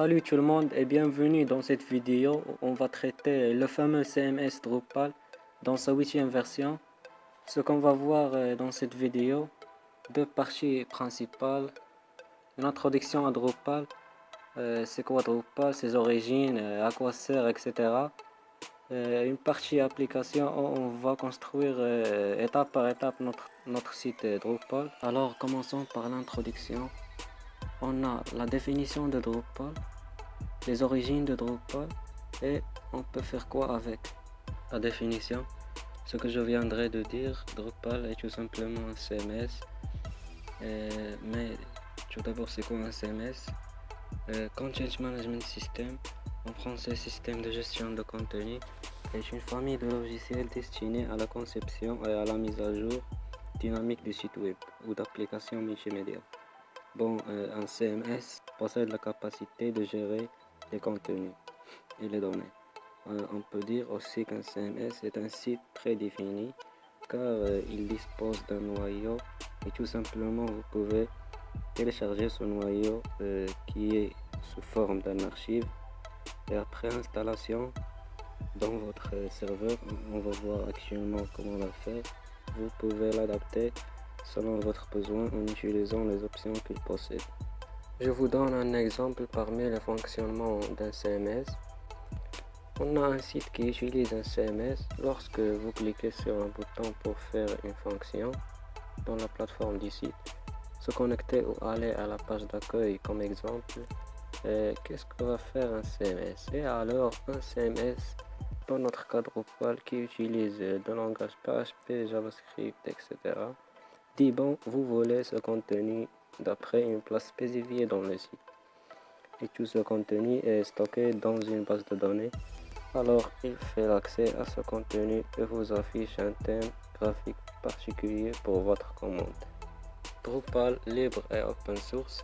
Salut tout le monde et bienvenue dans cette vidéo où on va traiter le fameux CMS Drupal dans sa huitième version. Ce qu'on va voir dans cette vidéo, deux parties principales, une introduction à Drupal, c'est quoi Drupal, ses origines, à quoi sert, etc. Une partie application où on va construire étape par étape notre site Drupal. Alors commençons par l'introduction. On a la définition de Drupal, les origines de Drupal et on peut faire quoi avec la définition. Ce que je viendrai de dire, Drupal est tout simplement un CMS. Mais tout d'abord, c'est quoi un CMS? Content Management System, en français système de gestion de contenu, est une famille de logiciels destinés à la conception et à la mise à jour dynamique du site web ou d'applications multimédia. Bon, un CMS possède la capacité de gérer les contenus et les données. On peut dire aussi qu'un CMS est un site prédéfini car il dispose d'un noyau et tout simplement vous pouvez télécharger ce noyau qui est sous forme d'un archive et après installation dans votre serveur, on va voir actuellement comment le faire. Vous pouvez l'adapter selon votre besoin en utilisant les options qu'il possède. Je vous donne un exemple parmi les fonctionnements d'un CMS. On a un site qui utilise un CMS. Lorsque vous cliquez sur un bouton pour faire une fonction dans la plateforme du site, se connecter ou aller à la page d'accueil comme exemple, qu'est-ce que va faire un CMS? Et alors un CMS, dans notre cas Drupal qui utilise le langage PHP, JavaScript, etc., dit bon, vous voulez ce contenu d'après une place spécifiée dans le site. Et tout ce contenu est stocké dans une base de données. Alors il fait l'accès à ce contenu et vous affiche un thème graphique particulier pour votre commande. Drupal libre et open source,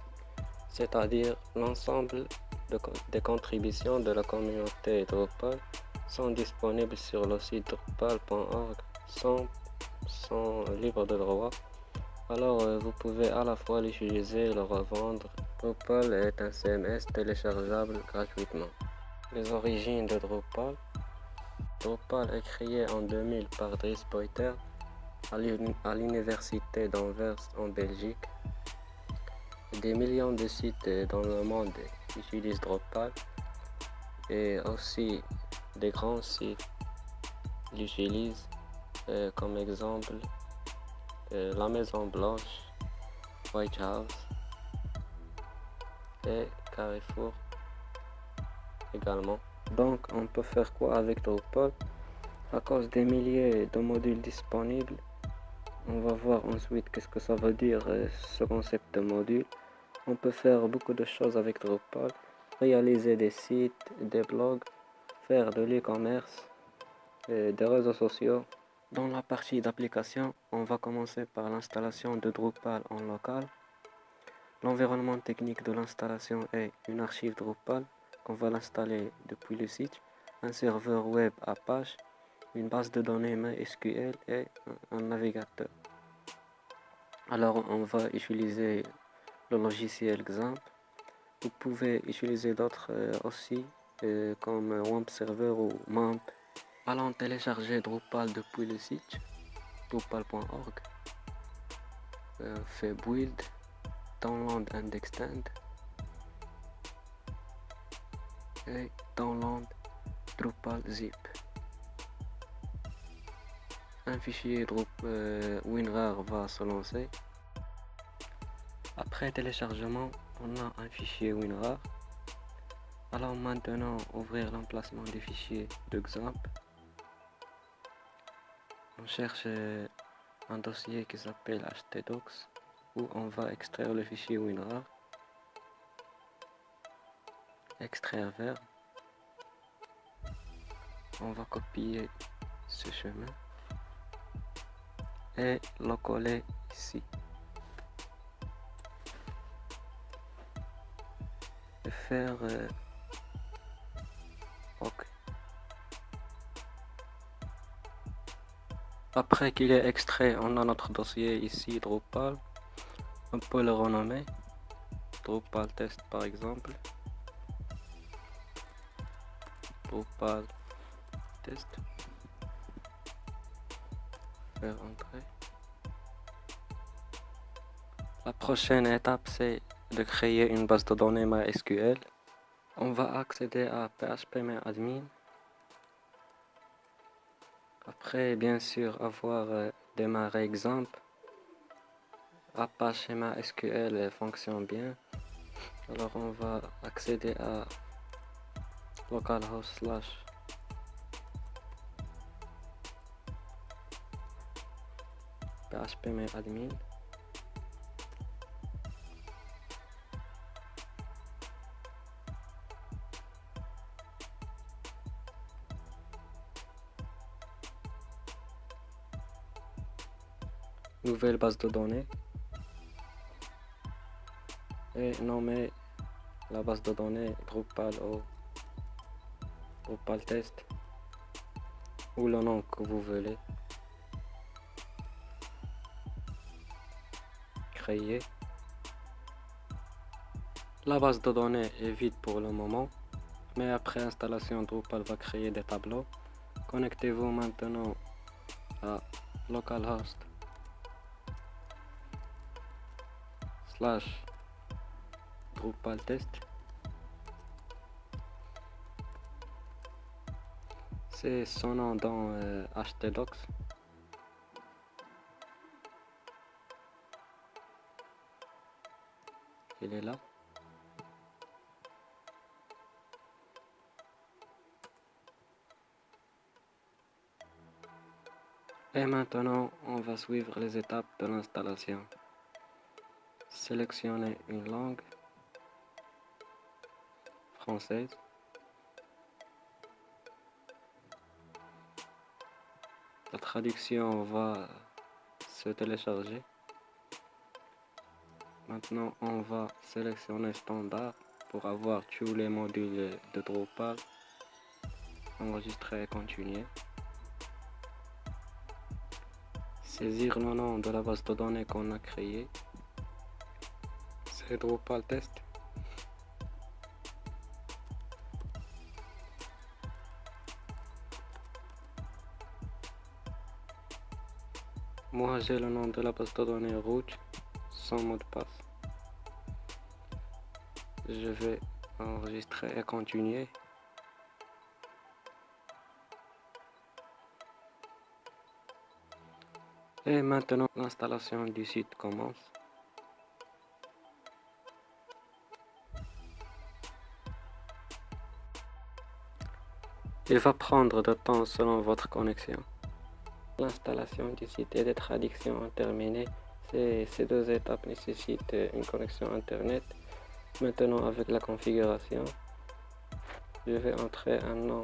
c'est-à-dire l'ensemble des contributions de la communauté Drupal sont disponibles sur le site drupal.org, sont libres de droit. Alors vous pouvez à la fois l'utiliser et le revendre. Drupal est un CMS téléchargeable gratuitement. Les origines de Drupal. Drupal est créé en 2000 par Dries Buytaert à l'université d'Anvers en Belgique. Des millions de sites dans le monde utilisent Drupal et aussi des grands sites l'utilisent, comme exemple la Maison Blanche, White House et Carrefour également. Donc on peut faire quoi avec Drupal? À cause des milliers de modules disponibles, on va voir ensuite qu'est-ce que ça veut dire ce concept de module. On peut faire beaucoup de choses avec Drupal, réaliser des sites, des blogs, faire de l'e-commerce, des réseaux sociaux. Dans la partie d'application, on va commencer par l'installation de Drupal en local. L'environnement technique de l'installation est une archive Drupal qu'on va l'installer depuis le site, un serveur web Apache, une base de données MySQL et un navigateur. Alors on va utiliser le logiciel XAMPP. Vous pouvez utiliser d'autres aussi comme WAMP Server ou MAMP. Allons télécharger Drupal depuis le site drupal.org. Fait build, download and extend et download Drupal zip. Un fichier WinRAR va se lancer. Après téléchargement, on a un fichier WinRAR. Alors maintenant, ouvrir l'emplacement des fichiers de XAMPP. On cherche un dossier qui s'appelle htdocs où on va extraire le fichier WinRAR. Extraire vers. On va copier ce chemin et le coller ici. Et faire OK. Après qu'il est extrait, on a notre dossier ici Drupal. On peut le renommer Drupal test par exemple. Drupal test. Faire entrer. La prochaine étape, c'est de créer une base de données MySQL. On va accéder à phpMyAdmin. Après, bien sûr, avoir démarré exemple. Apache MySQL fonctionne bien. Alors, on va accéder à localhost / phpMyAdmin. Nouvelle base de données. Et nommer la base de données Drupal ou Drupal test. Ou le nom que vous voulez. Créer. La base de données est vide pour le moment, mais après installation, Drupal va créer des tableaux. Connectez-vous maintenant à localhost / Drupal test. C'est son nom dans htdocs. Il est là. Et maintenant, on va suivre les étapes de l'installation. Sélectionnez une langue française. La traduction va se télécharger. Maintenant, on va sélectionner standard pour avoir tous les modules de Drupal. Enregistrer et continuer. Saisir le nom de la base de données qu'on a créée. C'est Drupal test. Moi, j'ai le nom de la base de données root sans mot de passe. Je vais enregistrer et continuer. Et maintenant, l'installation du site commence. Il va prendre de temps selon votre connexion. L'installation du site et des traductions ont terminé. Ces deux étapes nécessitent une connexion internet. Maintenant, avec la configuration, je vais entrer un nom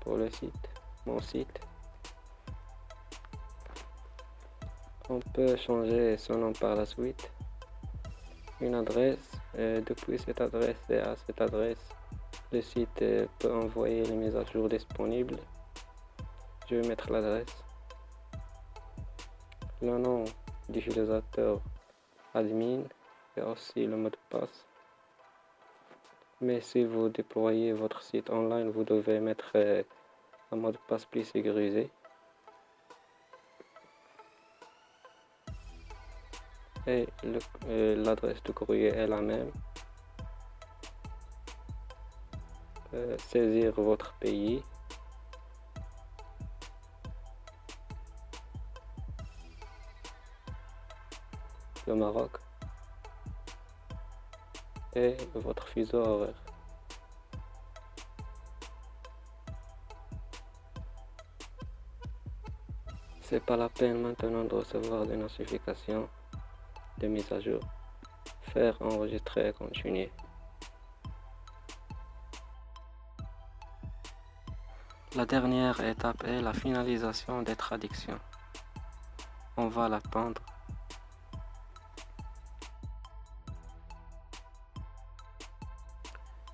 pour le site, mon site. On peut changer son nom par la suite. Une adresse. Depuis cette adresse et à cette adresse, le site peut envoyer les mises à jour disponibles. Je vais mettre l'adresse. Le nom d'utilisateur admin et aussi le mot de passe. Mais si vous déployez votre site online, vous devez mettre un mot de passe plus sécurisé. Et l'adresse de courrier est la même. Saisir votre pays. Le Maroc. Et votre fuseau horaire. C'est pas la peine maintenant de recevoir des notifications de mise à jour. Faire enregistrer et continuer. La dernière étape est la finalisation des traductions. On va l'attendre.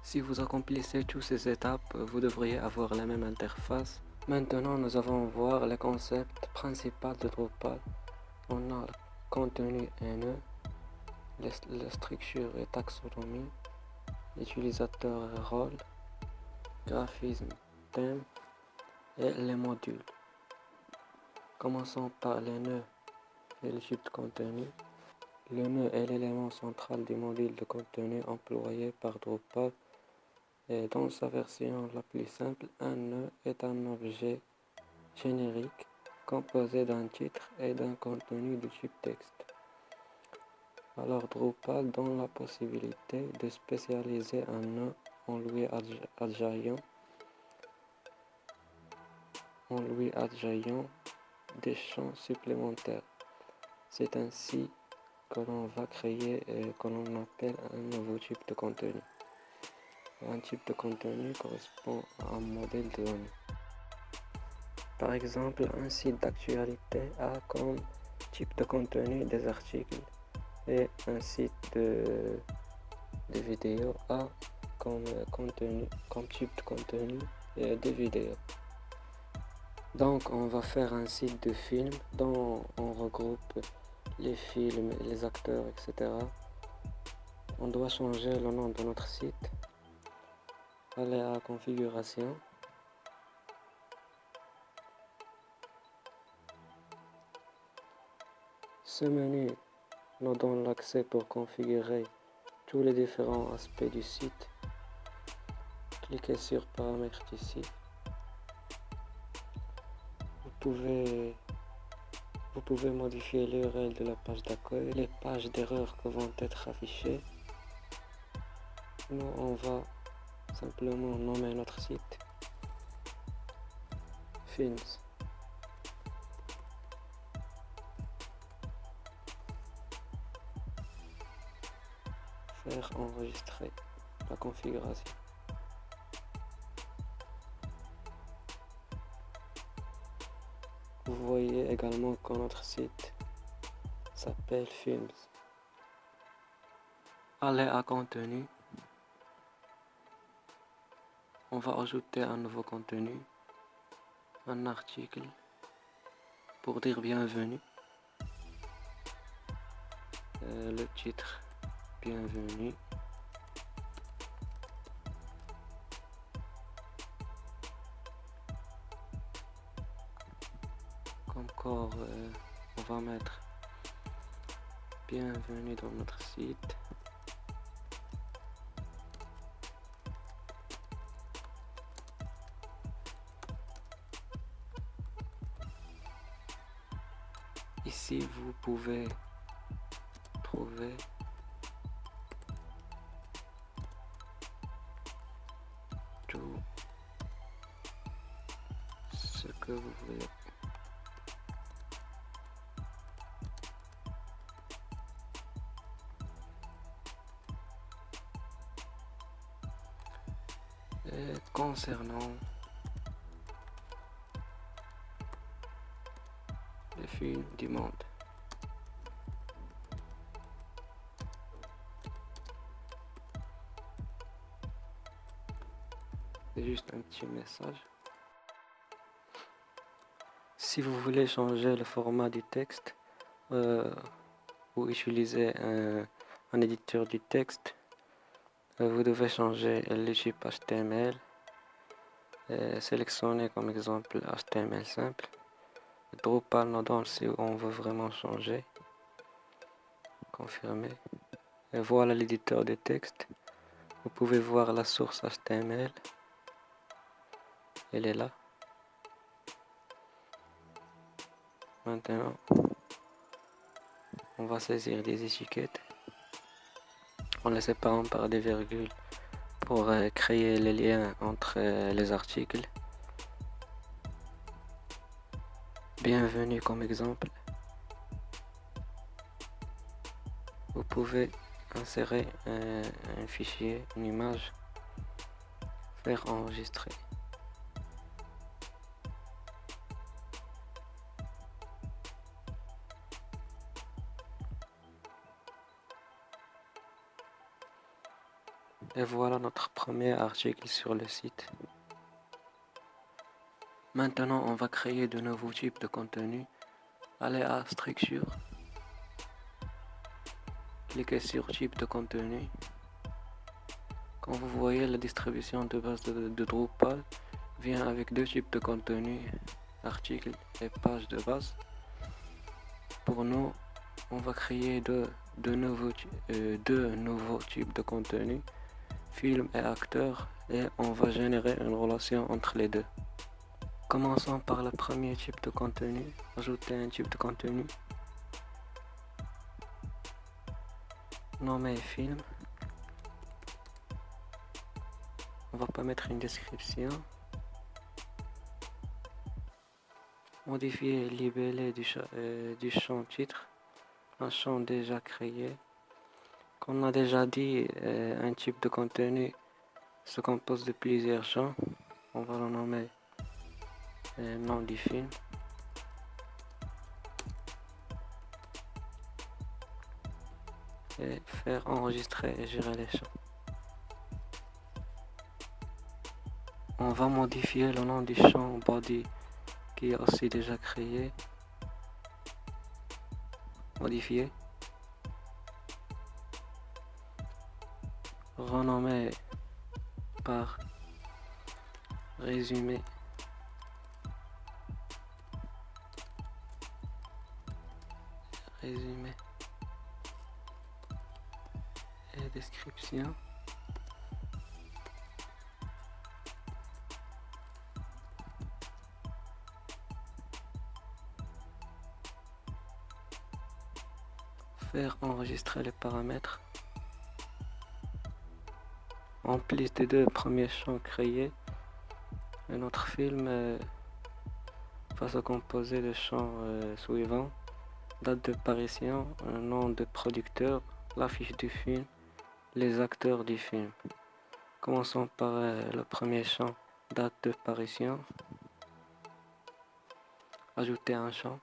Si vous accomplissez toutes ces étapes, vous devriez avoir la même interface. Maintenant, nous allons voir le concept principal de Drupal. On a le contenu NE, la structure et taxonomie, l'utilisateur et rôle, graphisme thèmes et les modules. Commençons par les nœuds et le type de contenu. Le nœud est l'élément central du module de contenu employé par Drupal. Et dans sa version la plus simple, un nœud est un objet générique composé d'un titre et d'un contenu de type texte. Alors Drupal donne la possibilité de spécialiser un nœud en lui adjoignant des champs supplémentaires. C'est ainsi que l'on va créer et que l'on appelle un nouveau type de contenu. Un type de contenu correspond à un modèle de données. Par exemple, un site d'actualité a comme type de contenu des articles et un site de vidéo a comme type de contenu des vidéos. Donc on va faire un site de film dont on regroupe les films, les acteurs, etc. On doit changer le nom de notre site. Aller à configuration. Ce menu nous donne l'accès pour configurer tous les différents aspects du site. Cliquez sur paramètres du site. Vous pouvez modifier l'URL de la page d'accueil, les pages d'erreur que vont être affichées. Nous, on va simplement nommer notre site Films. Faire enregistrer la configuration. Vous voyez également que notre site s'appelle Films. Aller à contenu. On va ajouter un nouveau contenu, un article pour dire bienvenue. Le titre bienvenue. Comme corps, on va mettre bienvenue dans notre site. Ici, vous pouvez trouver tout ce que vous voulez. Et concernant les films du monde, c'est juste un petit message. Si vous voulez changer le format du texte ou utiliser un éditeur du texte, vous devez changer le type HTML. Sélectionnez comme exemple HTML simple. Drupal nous donne si on veut vraiment changer. Confirmer. Et voilà l'éditeur de texte. Vous pouvez voir la source HTML. Elle est là. Maintenant, on va saisir des étiquettes en les séparant par des virgules pour créer les liens entre les articles. Bienvenue comme exemple. Vous pouvez insérer un fichier, une image, faire enregistrer. Et voilà notre premier article sur le site. Maintenant, on va créer de nouveaux types de contenu. Allez à Structure. Cliquez sur Type de contenu. Quand vous voyez la distribution de base de Drupal, vient avec deux types de contenu, articles et pages de base. Pour nous, on va créer deux nouveaux types de contenu, film et acteur, et on va générer une relation entre les deux. Commençons par le premier type de contenu, ajouter un type de contenu, nommé film. On va pas mettre une description. Modifier le libellé du champ titre, un champ déjà créé. Comme on a déjà dit, un type de contenu se compose de plusieurs champs. On va le nommer nom du film. Et faire enregistrer et gérer les champs. On va modifier le nom du champ body qui est aussi déjà créé. Modifier. Renommer par résumé. Résumé. Et description. Faire enregistrer les paramètres. En plus des deux premiers champs créés, notre film va se composer de champs suivants: date de parution, un nom de producteur, l'affiche du film, les acteurs du film. Commençons par le premier champ, date de parution. Ajouter un champ.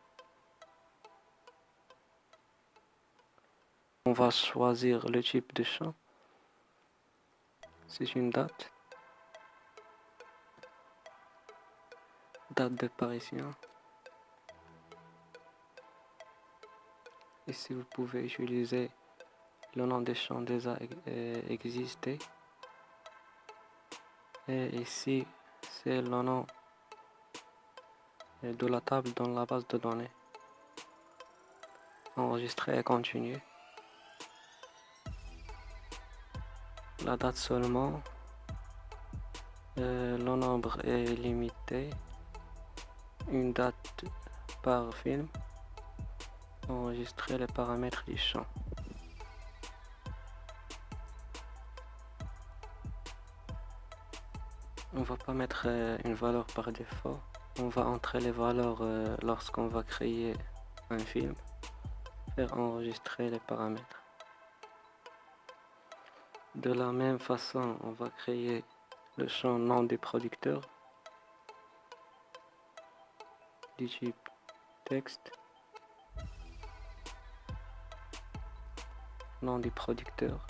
On va choisir le type de champ. C'est une date. Date de parution. Ici, vous pouvez utiliser le nom des champs déjà existé. Et ici, c'est le nom de la table dans la base de données. Enregistrer et continuer. La date seulement. Le nombre est limité. Une date par film. Enregistrer les paramètres du champ. On va pas mettre une valeur par défaut. On va entrer les valeurs lorsqu'on va créer un film. Faire enregistrer les paramètres. De la même façon, on va créer le champ nom du producteur du type texte. Nom du producteur.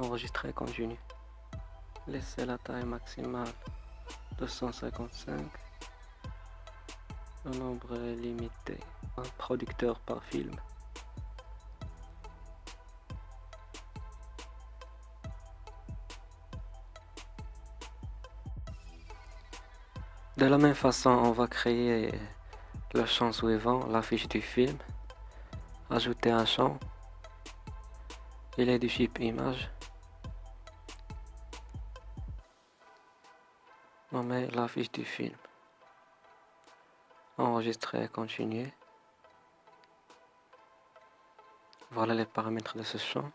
Enregistrer continue. Laissez la taille maximale 255. Le nombre est limité. Un producteur par film. De la même façon, on va créer le champ suivant, l'affiche du film. Ajouter un champ. Il est du type image. Nommer l'affiche du film. Enregistrer et continuer. Voilà les paramètres de ce champ.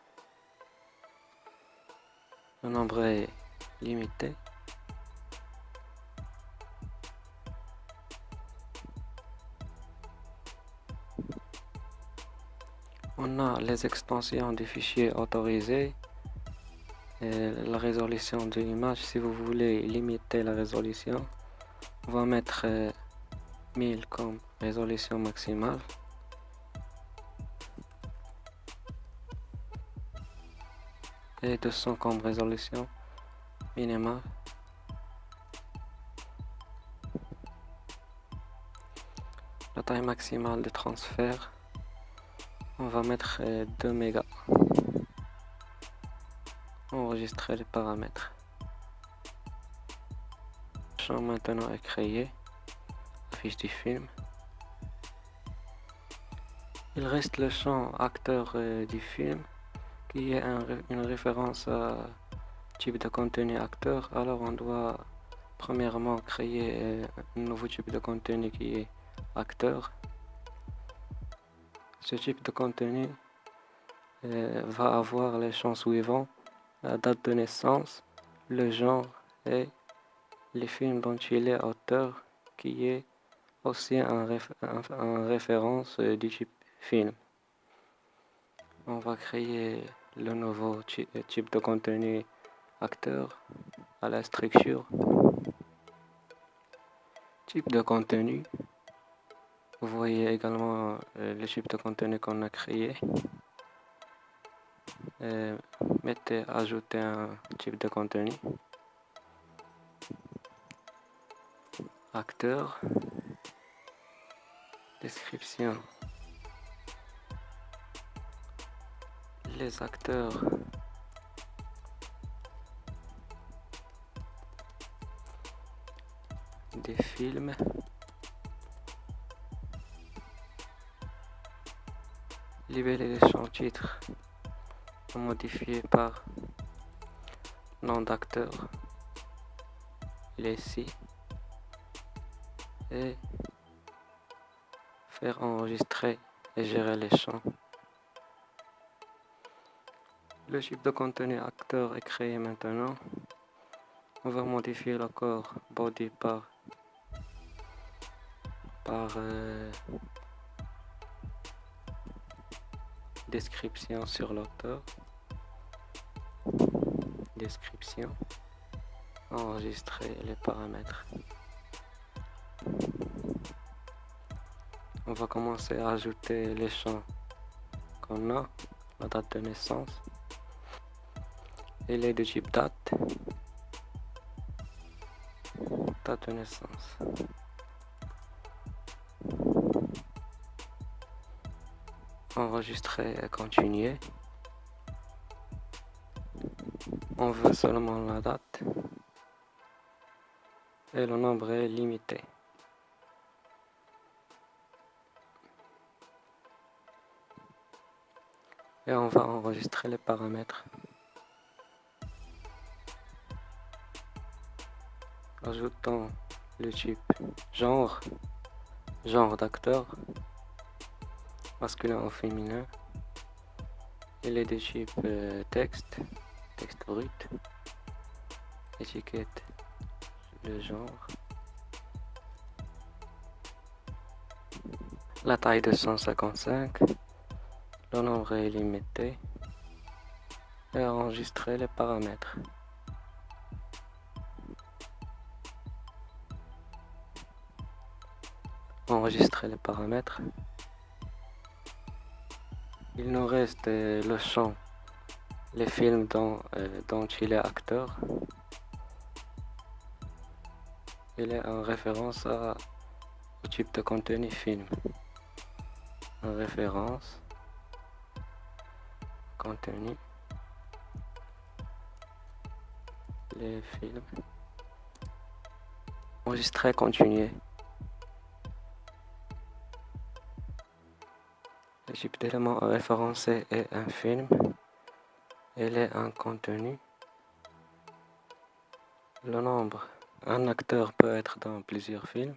Le nombre est limité. On a les extensions des fichiers autorisés et la résolution de l'image. Si vous voulez limiter la résolution, on va mettre 1000 comme résolution maximale. Et 200 comme résolution minimale. La taille maximale de transfert, on va mettre 2 mégas. enregistrer les paramètres. Le champ maintenant est créé, la fiche du film. Il reste le champ acteur du film qui est une référence à type de contenu acteur. Alors on doit premièrement créer un nouveau type de contenu qui est acteur. Ce type de contenu va avoir les champs suivants: la date de naissance, le genre et les films dont il est auteur, qui est aussi en référence du type film. On va créer le nouveau type de contenu acteur à la structure. Type de contenu. Vous voyez également le type de contenu qu'on a créé. Ajouter un type de contenu. Acteur. Description. Les acteurs des films. Libellé des champs titres modifié par nom d'acteur. Il est ici. Et faire enregistrer et gérer les champs. Le type de contenu acteur est créé maintenant. On va modifier le corps body par description sur l'auteur. Description. Enregistrer les paramètres. On va commencer à ajouter les champs qu'on a, la date de naissance. Il est de type date. Date de naissance. Enregistrer et continuer. On veut seulement la date. Et le nombre est limité. Et on va enregistrer les paramètres. Ajoutons le type genre d'acteur, masculin ou féminin. Il est de type texte brut. Étiquette, le genre. La taille de 155. Le nombre est limité. Et enregistrer les paramètres. Enregistrer les paramètres. Il nous reste le champ, les films dont il est acteur. Il est en référence au type de contenu film. En référence, contenu, les films. Enregistrer, continuer. Le type d'élément référencé est un film. Il est un contenu. Le nombre. Un acteur peut être dans plusieurs films,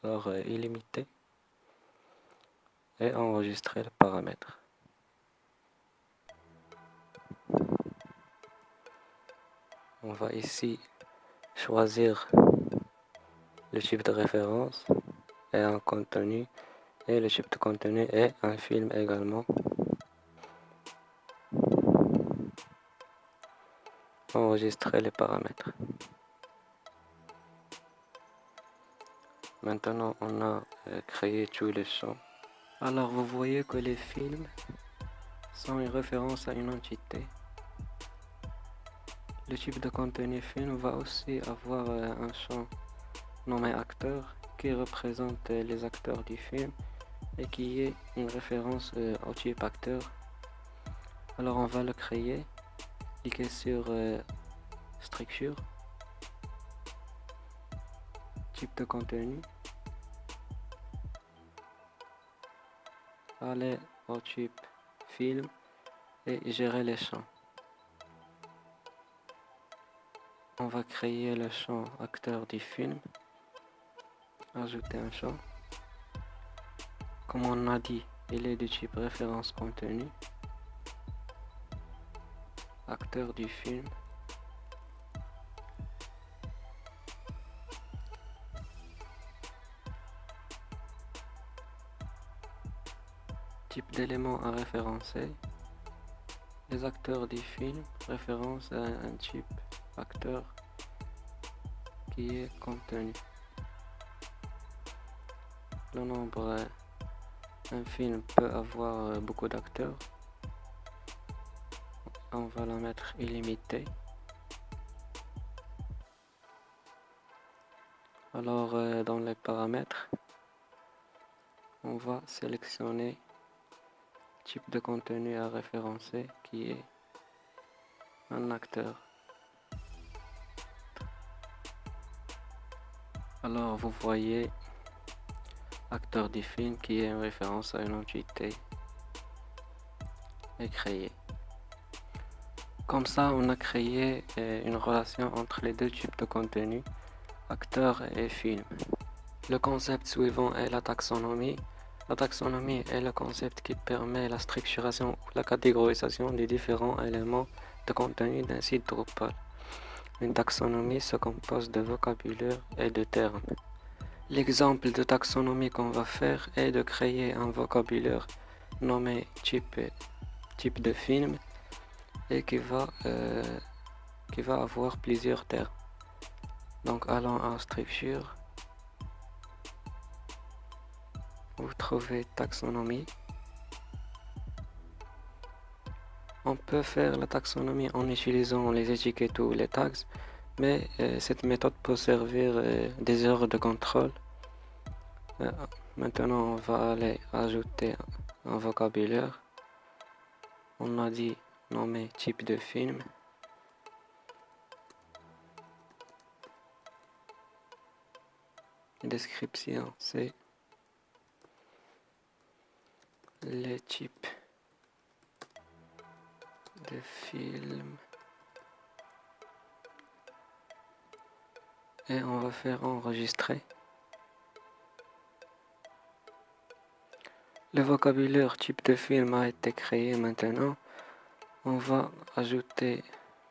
alors illimité. Et enregistrer le paramètre. On va ici choisir le type de référence et un contenu. Et le type de contenu est un film également. Enregistrer les paramètres. Maintenant, on a créé tous les champs. Alors, vous voyez que les films sont une référence à une entité. Le type de contenu film va aussi avoir un champ nommé acteur qui représente les acteurs du film et qui est une référence au type acteur. Alors, on va le créer. cliquez sur structure, type de contenu, allez au type film et gérer les champs. On va créer le champ acteur du film, ajouter un champ. Comme on a dit, il est du type référence contenu, acteur du film. Type d'élément à référencer. Les acteurs du film, référence à un type acteur qui est contenu. Le nombre, un film peut avoir beaucoup d'acteurs. On va la mettre illimité. Alors dans les paramètres, on va sélectionner type de contenu à référencer qui est un acteur. Alors vous voyez acteur du film qui est une référence à une entité est créée. Comme ça, on a créé une relation entre les deux types de contenu, acteur et film. Le concept suivant est la taxonomie. La taxonomie est le concept qui permet la structuration ou la catégorisation des différents éléments de contenu d'un site Drupal. Une taxonomie se compose de vocabulaire et de termes. L'exemple de taxonomie qu'on va faire est de créer un vocabulaire nommé type de film et qui va avoir plusieurs termes. Donc allons à structure. Vous trouvez taxonomie. On peut faire la taxonomie en utilisant les étiquettes ou les tags, mais cette méthode peut servir des heures de contrôle. Maintenant, on va aller ajouter un vocabulaire. On a dit nommer type de film. Description, c'est les types de films. Et on va faire enregistrer. Le vocabulaire type de film a été créé maintenant. On va ajouter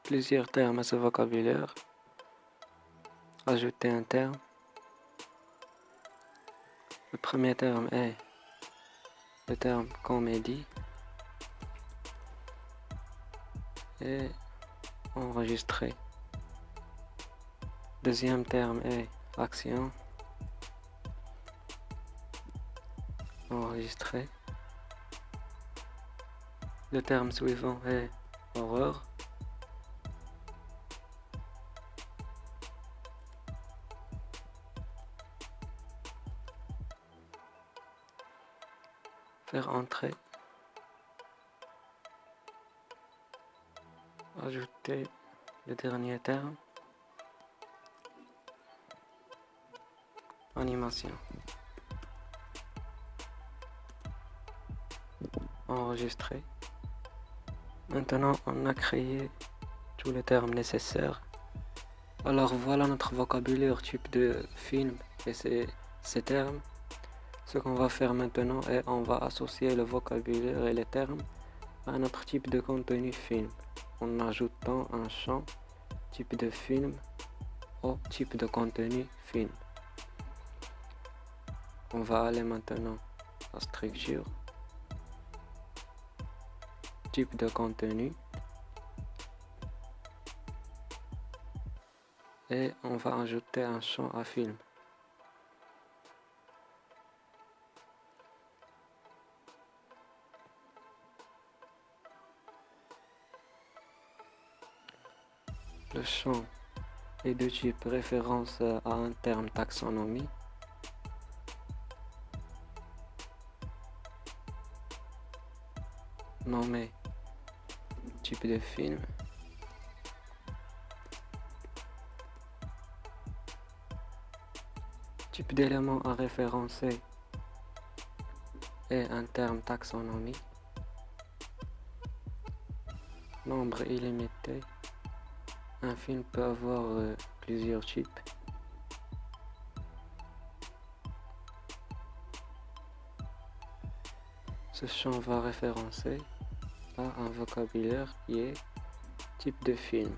plusieurs termes à ce vocabulaire. Ajouter un terme. Le premier terme est le terme comédie. Et enregistrer. Deuxième terme est action. Enregistrer. Le terme suivant est horreur. Faire entrer. Ajouter le dernier terme. Animation. Enregistrer. Maintenant, on a créé tous les termes nécessaires. Alors voilà notre vocabulaire type de film et ces termes. Ce qu'on va faire maintenant est on va associer le vocabulaire et les termes à notre type de contenu film en ajoutant un champ type de film au type de contenu film. On va aller maintenant à structure, type de contenu et on va ajouter un champ à film. Le champ est de type référence à un terme taxonomie. Nommé type de film. Type d'élément à référencer est un terme taxonomie. Nombre illimité. Un film peut avoir plusieurs types. Ce champ va référencer à un vocabulaire qui est type de film.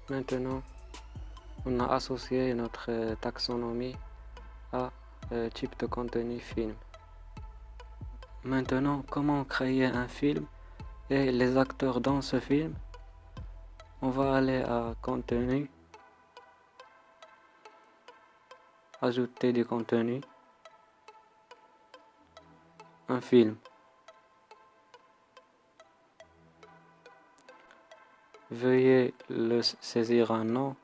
Maintenant, on a associé notre taxonomie à type de contenu film. Maintenant, comment créer un film et les acteurs dans ce film? On va aller à contenu, ajouter du contenu, un film. Veuillez le saisir un nom.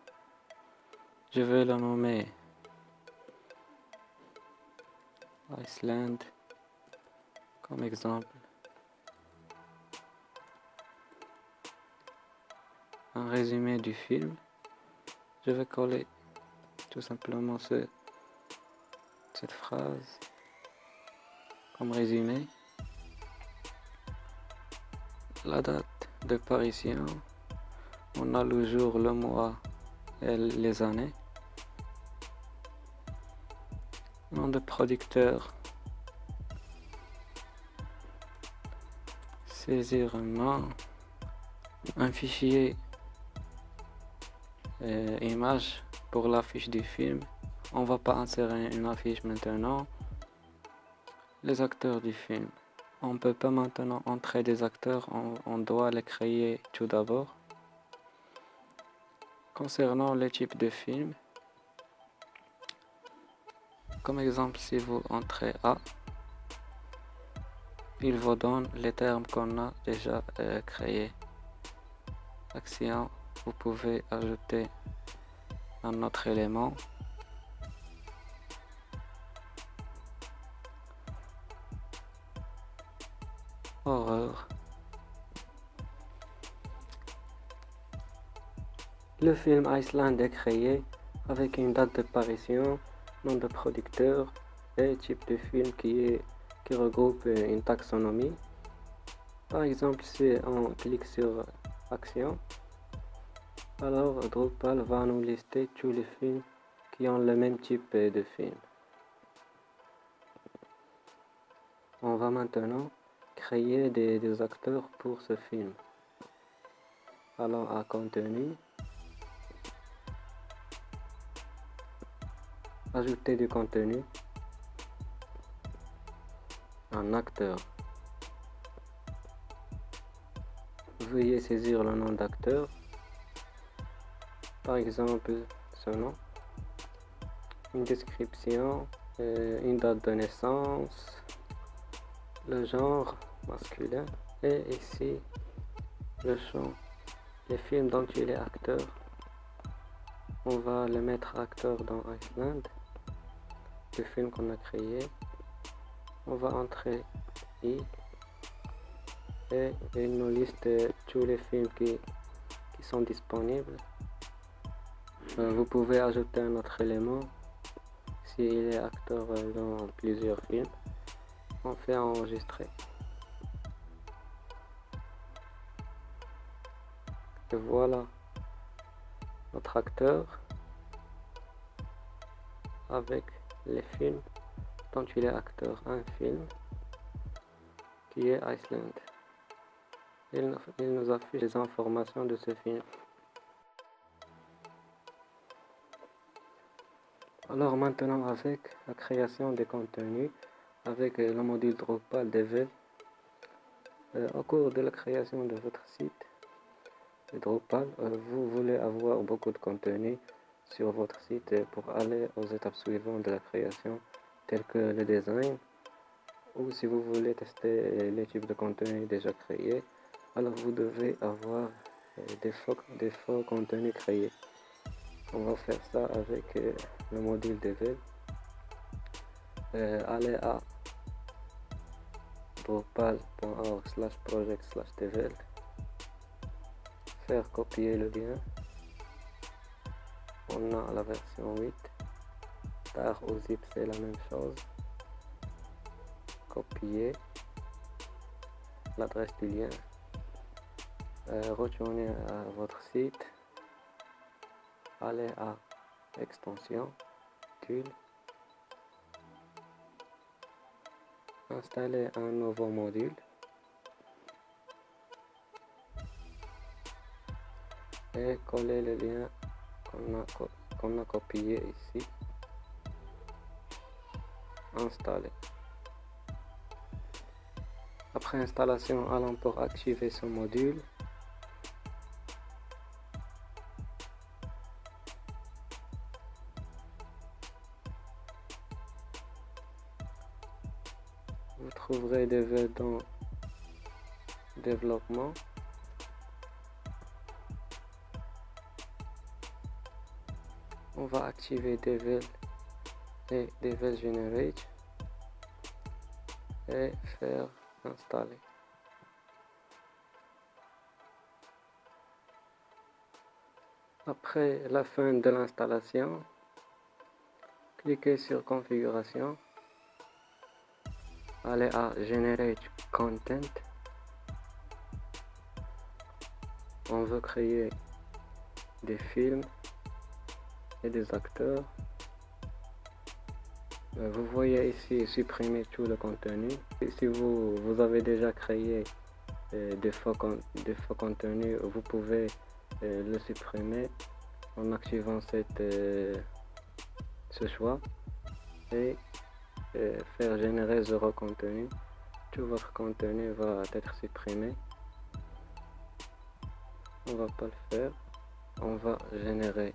Je vais le nommer Iceland comme exemple. Un résumé du film. Je vais coller tout simplement cette phrase comme résumé. La date de parution. On a le jour, le mois et les années. Nom de producteur. Saisir un nom. Un fichier image pour l'affiche du film. On va pas insérer une affiche maintenant. Les acteurs du film. On peut pas maintenant entrer des acteurs, on doit les créer tout d'abord. Concernant les types de films, comme exemple, si vous entrez A, il vous donne les termes qu'on a déjà créés. Action, vous pouvez ajouter un autre élément. Horreur. Le film Iceland est créé avec une date de parution, nom de producteur et type de film qui regroupe une taxonomie. Par exemple, si on clique sur Action, alors Drupal va nous lister tous les films qui ont le même type de film. On va maintenant créer des acteurs pour ce film. Allons à Contenu. Ajouter du contenu. Un acteur. Veuillez saisir le nom d'acteur. Par exemple, ce nom. Une description, une date de naissance, le genre masculin et ici le champ, les films dont il est acteur. On va le mettre acteur dans Iceland, le film qu'on a créé. On va entrer et il nous liste tous les films qui sont disponibles. Vous pouvez ajouter un autre élément s'il est acteur dans plusieurs films. On fait enregistrer. Et voilà notre acteur avec les films dont il est acteur. Un film qui est Iceland. Il nous affiche les informations de ce film. Alors maintenant, avec la création des contenus, avec le module Drupal Devel, au cours de la création de votre site Drupal, vous voulez avoir beaucoup de contenu sur votre site pour aller aux étapes suivantes de la création, telles que le design, ou si vous voulez tester les types de contenu déjà créés, alors vous devez avoir des faux contenus créés. On va faire ça avec le module Devel. Allez à drupal.org/project/devel. faire copier le lien. On a la version 8. Tar ou zip, c'est la même chose. Copier l'adresse du lien. Retournez à votre site. Allez à extension, tuile. Installez un nouveau module. Et coller le lien qu'on a copié ici. Installer. Après installation, allons pour activer ce module. Vous trouverez des vœux dans développement. On va activer Devel et Devel Generate et faire installer. Après la fin de l'installation, cliquez sur Configuration, allez à Generate Content. On veut créer des films et des acteurs. Vous voyez ici supprimer tout le contenu. Et si vous avez déjà créé des faux contenus, vous pouvez le supprimer en activant ce choix et faire générer zéro contenu. Tout votre contenu va être supprimé. On va pas le faire. On va générer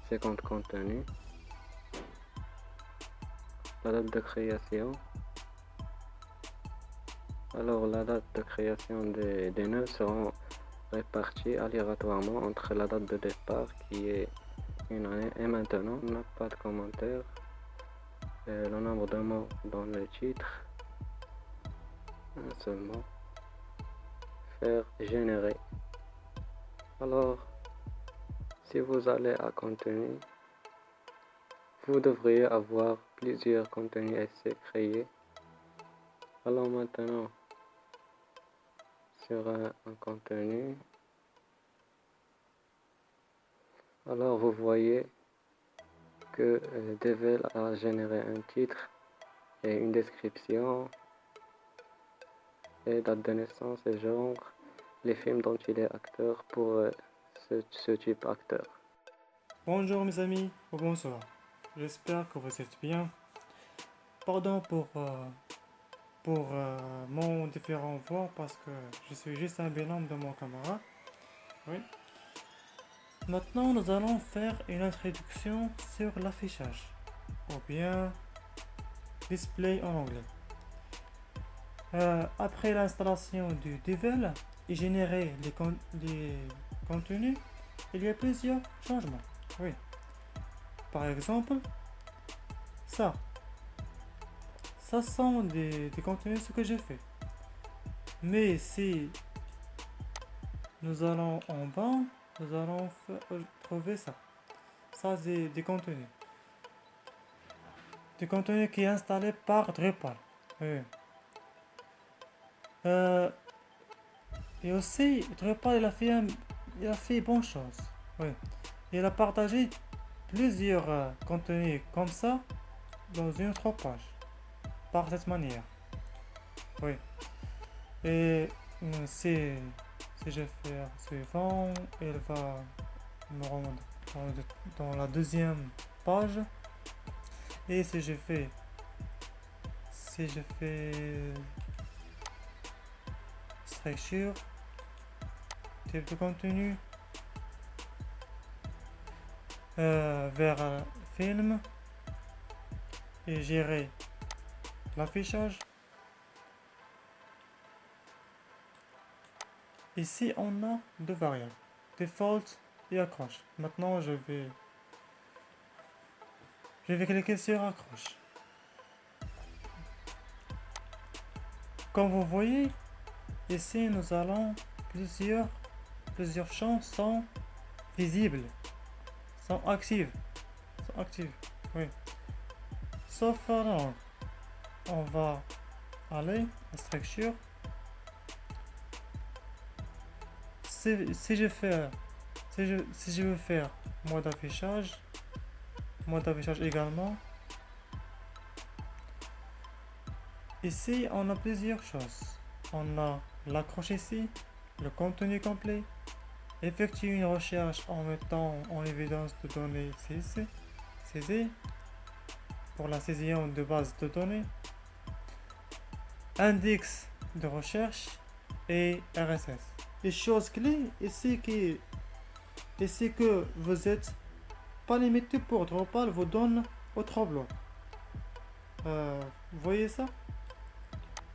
50 contenus. La date de création. Alors la date de création des nœuds seront répartis aléatoirement entre la date de départ qui est une année et maintenant. On n'a pas de commentaire. Le nombre de mots dans le titre. Un seul mot. Faire générer. Alors, si vous allez à contenu, vous devriez avoir plusieurs contenus essais créés. Alors maintenant, sur un contenu, alors vous voyez que Devel a généré un titre et une description et date de naissance et genre, les films dont il est acteur pour ce type d'acteur. Bonjour mes amis, ou bonsoir. J'espère que vous êtes bien. Pardon pour mon différent voix parce que je suis juste un binôme de mon camarade. Oui. Maintenant, nous allons faire une introduction sur l'affichage, ou bien display en anglais. Après l'installation du Devel et générer les contenus, il y a plusieurs changements. Oui. Par exemple, ça sont des contenus ce que j'ai fait. Mais si nous allons en bas, nous allons trouver ça. Ça c'est des contenus. Des contenus qui est installé par Drupal. Oui. Et aussi, Drupal il a fait bonne chose. Oui. Il a partagé plusieurs contenus comme ça dans une autre page. Par cette manière. Oui. Et si je fais suivant, il va me rendre dans la deuxième page. Et si je fais structure, type de contenu, vers film et gérer l'affichage. Ici on a deux variables, default et accroche. Maintenant je vais cliquer sur accroche. Comme vous voyez, ici nous allons plusieurs plusieurs champs sont visibles, sont actifs, oui. Sauf la langue. On va aller à structure. Si je veux faire mode affichage également. Ici, on a plusieurs choses. On a l'accroche ici, le contenu complet, effectuer une recherche en mettant en évidence de données saisies pour la saisie de base de données, index de recherche et RSS. Les choses clés ici que vous êtes pas limité pour Drupal vous donne au tableau. Vous voyez ça?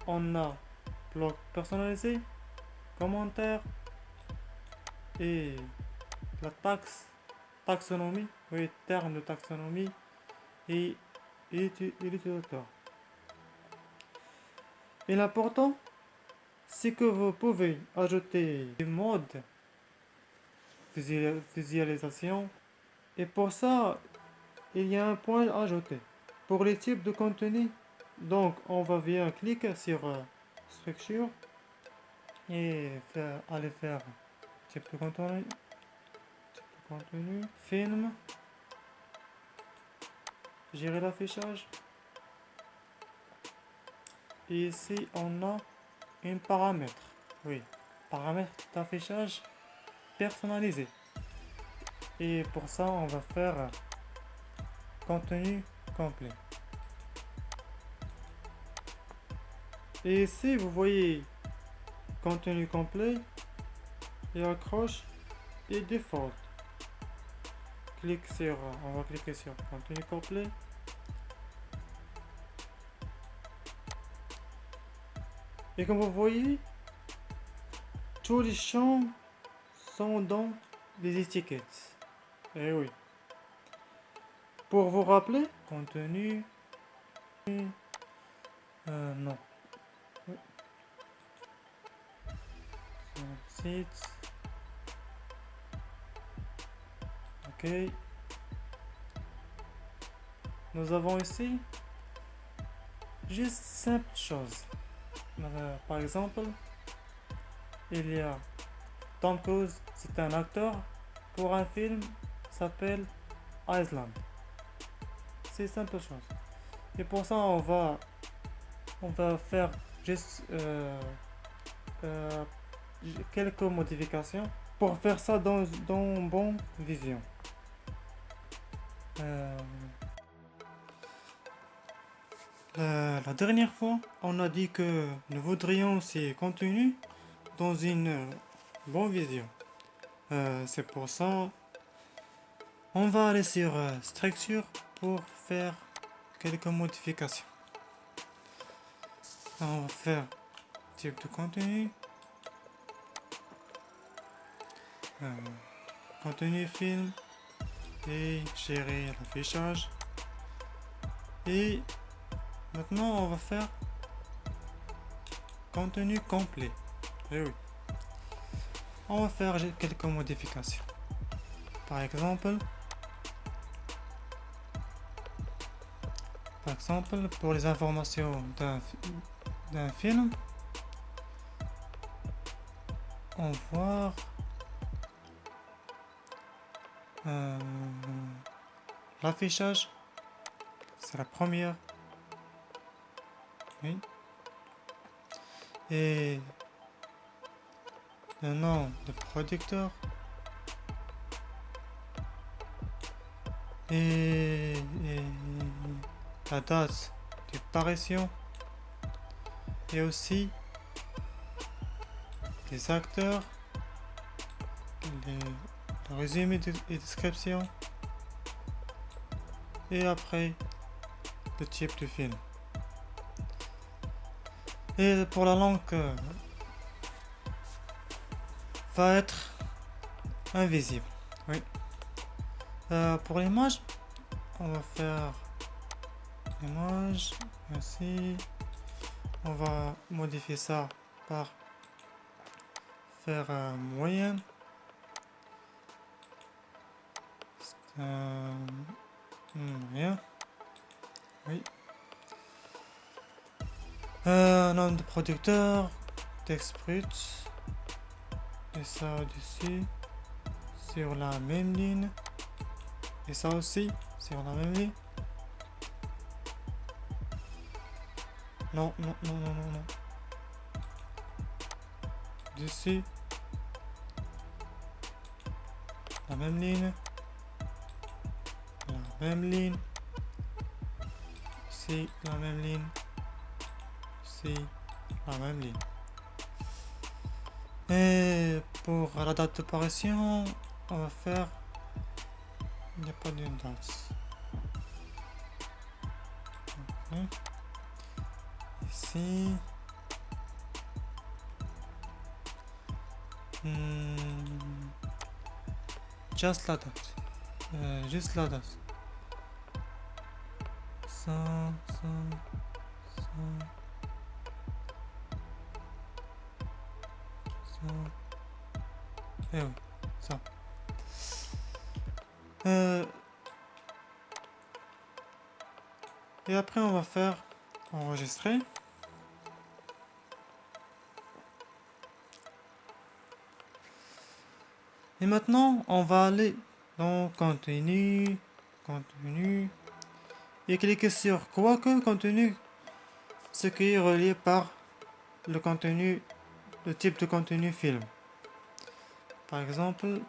On a blog personnalisé, commentaires et la taxonomie, oui, terme de taxonomie et l'utilisateur. Et l'important, c'est que vous pouvez ajouter des modes de visualisation. Et pour ça, il y a un point à ajouter. Pour les types de contenu, donc on va bien cliquer sur structure et aller faire type de contenu, film, gérer l'affichage. Et ici on a un paramètre, oui, paramètre d'affichage personnalisé. Et pour ça on va faire contenu complet. Et ici vous voyez contenu complet et accroche et default. On va cliquer sur contenu complet. Et comme vous voyez, tous les champs sont dans les étiquettes. Et oui. Pour vous rappeler, contenu, non. Oui. Site. Ok. Nous avons ici juste simple chose. Par exemple, il y a Tom Cruise, c'est un acteur pour un film s'appelle Island. C'est simple chose. Et pour ça, on va faire juste quelques modifications pour faire ça dans Bonne Vision. La dernière fois, on a dit que nous voudrions ces contenus dans une Bonne Vision. C'est pour ça, on va aller sur structure pour faire quelques modifications. On va faire type de contenu, contenu film et gérer l'affichage. Et maintenant on va faire contenu complet. Et oui. On va faire quelques modifications. Par exemple, pour les informations d'un film, on va voir l'affichage, c'est la première. Oui. Et le nom de producteur et la date de parution et aussi les acteurs, le résumé et description et après le type de film. Et pour la langue va être invisible. Oui. Pour l'image, on va faire image ainsi. On va modifier ça par faire moyenne Rien. Oui. Nom de producteur, texte brut. Et ça au-dessus, sur la même ligne. Et ça aussi, sur la même ligne. Non, non, non, non, non, non. Dessus. La même ligne. La même ligne. Ici, la même ligne. Ici, la même ligne. Et pour la date d'apparition, on va faire... Il n'y a pas d'une date. Ok. Ici. Just la date. Juste la date. Ça. Et oui, ça. Et après, on va faire enregistrer. Et maintenant, on va aller dans contenu, contenu, et cliquer sur quoi que contenu, ce qui est relié par le contenu, le type de contenu film. Par exemple,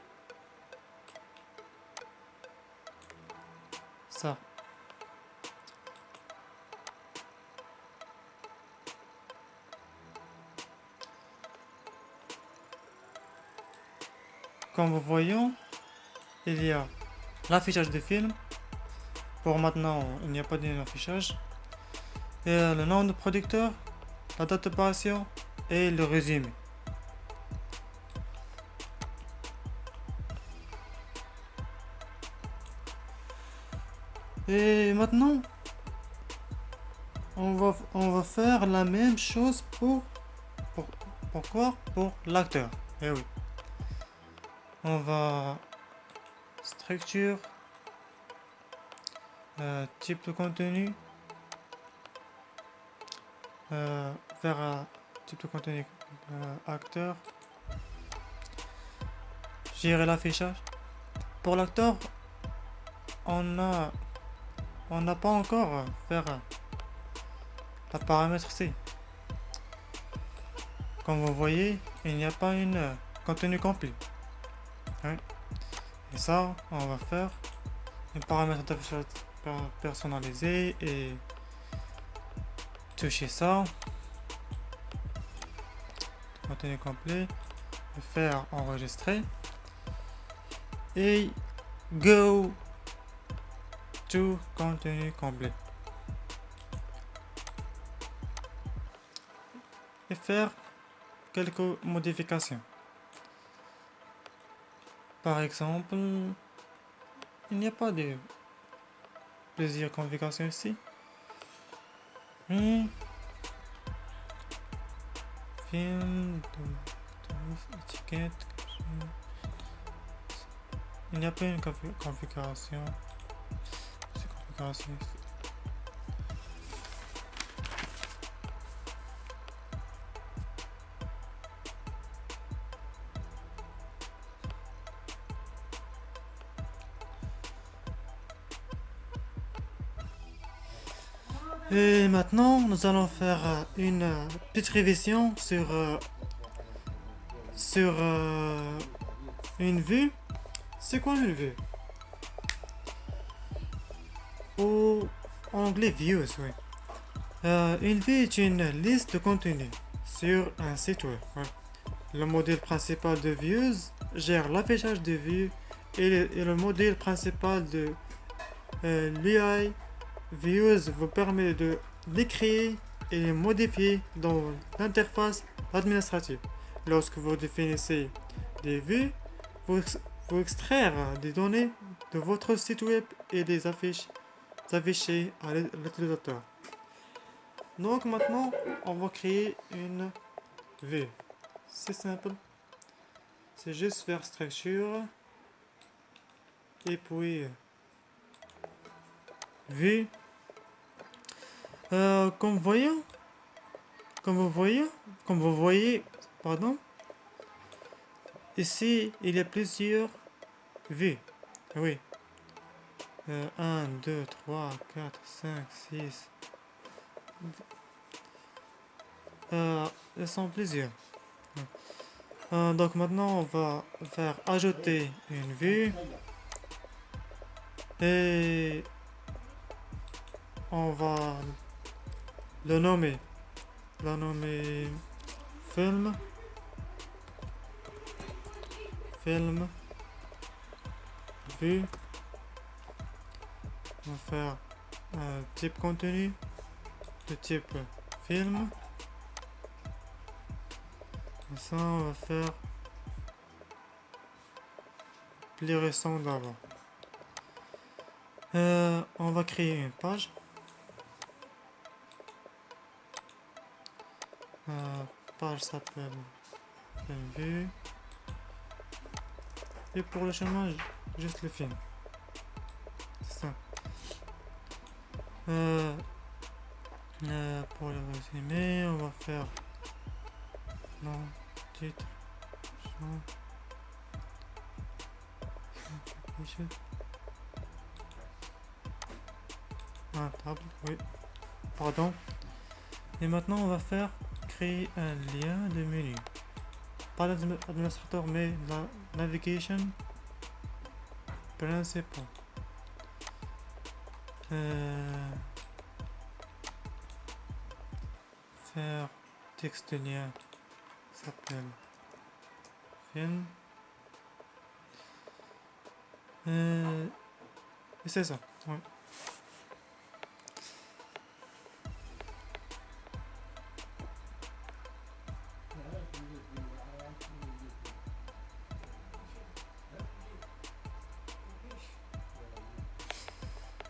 ça. Comme vous voyez, il y a l'affichage de film. Pour maintenant, il n'y a pas d'affichage. Et le nom de producteur, la date d'apparition et le résumé. Et maintenant, on va faire la même chose pour quoi? Pour l'acteur. Eh oui. On va structure, type de contenu, vers type de contenu acteur, gérer l'affichage. Pour l'acteur, on n'a pas encore faire la paramètre C. Comme vous voyez, il n'y a pas une contenu complet. Hein? Et ça, on va faire un paramètre d'affichage personnalisé et toucher ça. Contenu complet. Faire enregistrer. Et go to contenu complet. Et faire quelques modifications. Par exemple, il n'y a pas de plusieurs configurations ici. Film, étiquette. Il n'y a pas une configuration. Et maintenant, nous allons faire une petite révision sur une vue. C'est quoi une vue? Ou en anglais views, oui. Une vue est une liste de contenu sur un site web. Ouais. Le modèle principal de views gère l'affichage de vues et le modèle principal de l'UI views vous permet de les créer et les modifier dans l'interface administrative. Lorsque vous définissez des vues, vous extraire des données de votre site web et les afficher à l'utilisateur. Donc maintenant, on va créer une vue. C'est simple. C'est juste faire structure, et puis vue. Comme vous voyez, pardon, ici il y a plusieurs vues. Oui. 1, 2, 3, 4, 5, 6. Elles sont plusieurs. Donc maintenant on va faire ajouter une vue. Et on va le nommer. La nommer film. Film. Vue. On va faire type contenu. De type film. Et ça on va faire plus récent d'avant. On va créer une page. Page s'appelle vue. Et pour le chemin, juste le film. C'est ça. Pour le résumé, on va faire nom, titre, champ, un table, oui. Pardon. Et maintenant, on va faire créer un lien de menu. Pas l'administrateur, mais la navigation principal. Faire texte lien s'appelle film. Et c'est ça. Ouais.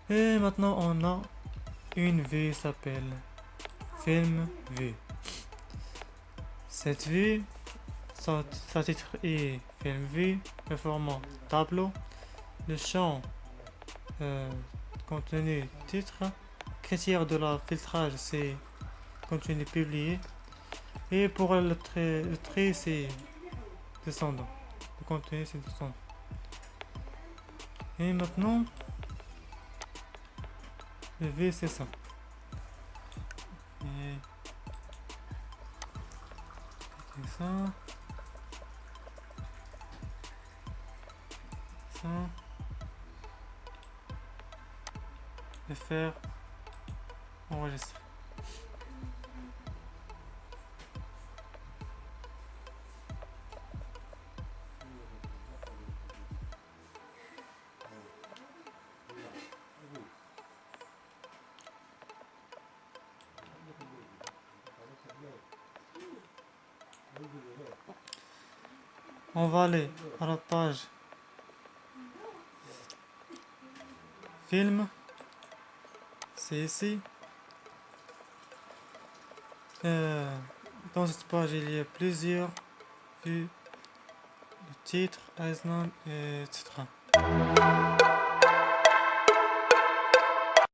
Et maintenant on a une vue s'appelle film vue. Cette vue, sa titre est film vue, le format tableau, le champ contenu titre, critère de la filtrage c'est contenu publié, et pour le trait c'est descendant, le contenu c'est descendant. Et maintenant le V c'est ça. Et ça. Ça. Et faire enregistrer. On va aller à la page film, c'est ici. Dans cette page il y a plusieurs vues, le titre, Iceland, etc.